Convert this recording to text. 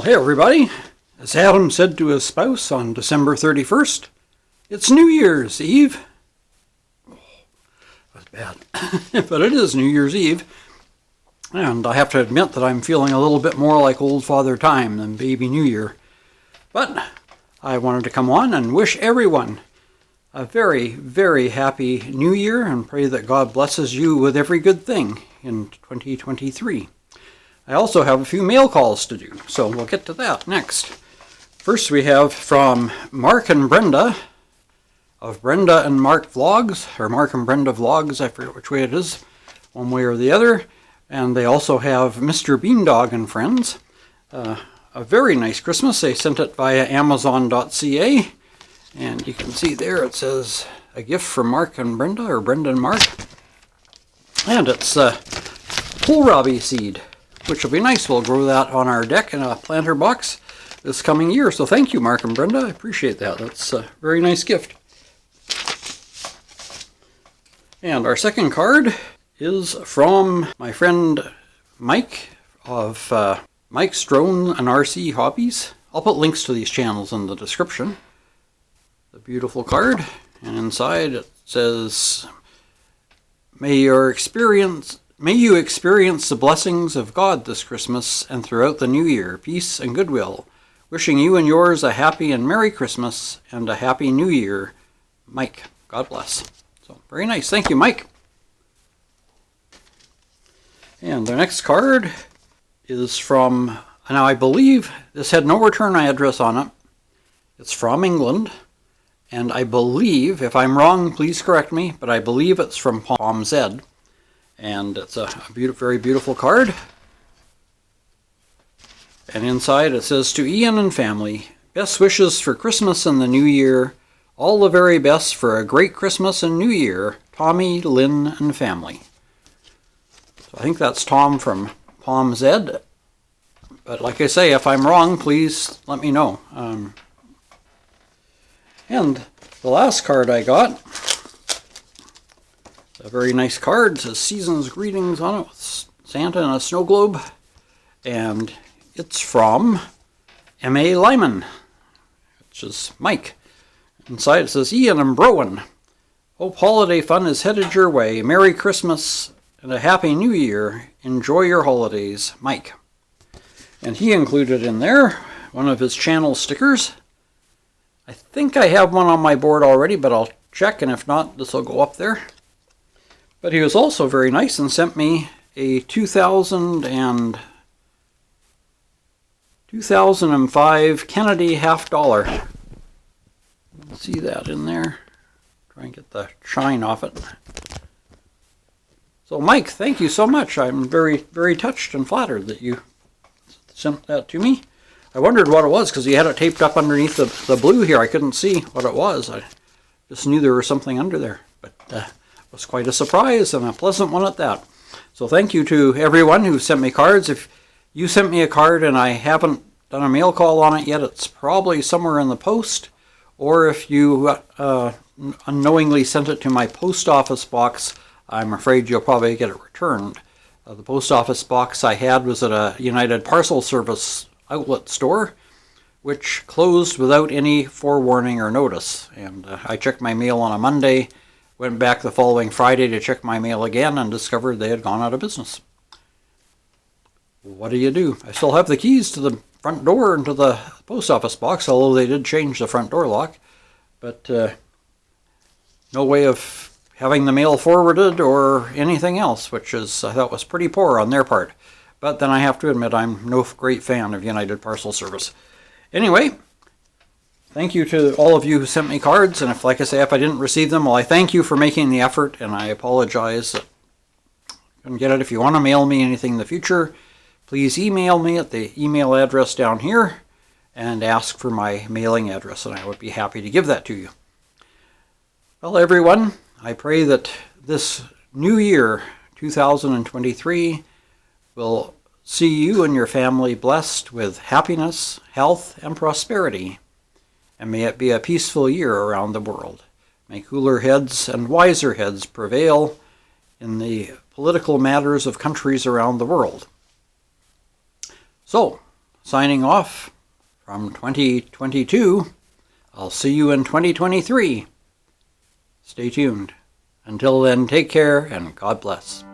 Hey everybody, as Adam said to his spouse on December 31st, it's New Year's Eve. Oh, that's bad, but it is New Year's Eve, and I have to admit that I'm feeling a little bit more like old Father Time than Baby New Year. But I wanted to come on and wish everyone a very, very happy New Year and pray that God blesses you with every good thing in 2023. I also have a few mail calls to do, so we'll get to that next. First we have from Mark and Brenda of Brenda and Mark Vlogs, or Mark and Brenda Vlogs, I forget which way it is, one way or the other. And they also have Mr. Beandog and Friends. A very nice Christmas. They sent it via Amazon.ca. And you can see there it says a gift from Mark and Brenda, or Brenda and Mark. And it's kohlrabi seed, which will be nice. We'll grow that on our deck in a planter box this coming year. So thank you, Mark and Brenda. I appreciate that. That's a very nice gift. And our second card is from my friend Mike of Mike's Drone and RC Hobbies. I'll put links to these channels in the description. The beautiful card. And inside it says, May you experience the blessings of God this Christmas and throughout the new year, peace and goodwill. Wishing you and yours a happy and Merry Christmas and a Happy New Year, Mike. God bless. So, very nice. Thank you, Mike. And the next card is from, now I believe this had no return address on it. It's from England. And I believe, if I'm wrong, please correct me, but I believe it's from Palm Zed. And it's a very beautiful card. And inside it says, to Ian and family, best wishes for Christmas and the New Year. All the very best for a great Christmas and New Year. Tommy, Lynn, and family. So I think that's Tom from Palm Zed. But like I say, if I'm wrong, please let me know. And the last card I got, a very nice card, it says Season's Greetings on it with Santa and a snow globe. And it's from M.A. Lyman, which is Mike. Inside it says, Ian and Browan, hope holiday fun is headed your way. Merry Christmas and a Happy New Year. Enjoy your holidays, Mike. And he included in there one of his channel stickers. I think I have one on my board already, but I'll check, and if not, this will go up there. But he was also very nice and sent me a 2005 Kennedy $50. See that in there? Try and get the shine off it. So Mike, thank you so much. I'm very, very touched and flattered that you sent that to me. I wondered what it was because he had it taped up underneath the blue here. I couldn't see what it was. I just knew there was something under there. But it was quite a surprise and a pleasant one at that. So thank you to everyone who sent me cards. If you sent me a card and I haven't done a mail call on it yet, it's probably somewhere in the post. Or if you unknowingly sent it to my post office box, I'm afraid you'll probably get it returned. The post office box I had was at a United Parcel Service outlet store, which closed without any forewarning or notice. And I checked my mail on a Monday, went back the following Friday to check my mail again, and discovered they had gone out of business. What do you do? I still have the keys to the front door and to the post office box, although they did change the front door lock. But no way of having the mail forwarded or anything else, which is, I thought was pretty poor on their part. But then I have to admit, I'm no great fan of United Parcel Service. Anyway, thank you to all of you who sent me cards. And if, like I say, if I didn't receive them, well, I thank you for making the effort. And I apologize that I couldn't get it. If you want to mail me anything in the future, please email me at the email address down here and ask for my mailing address. And I would be happy to give that to you. Well, everyone, I pray that this new year, 2023, will see you and your family blessed with happiness, health, and prosperity. And may it be a peaceful year around the world. May cooler heads and wiser heads prevail in the political matters of countries around the world. So, signing off from 2022. I'll see you in 2023. Stay tuned. Until then, take care and God bless.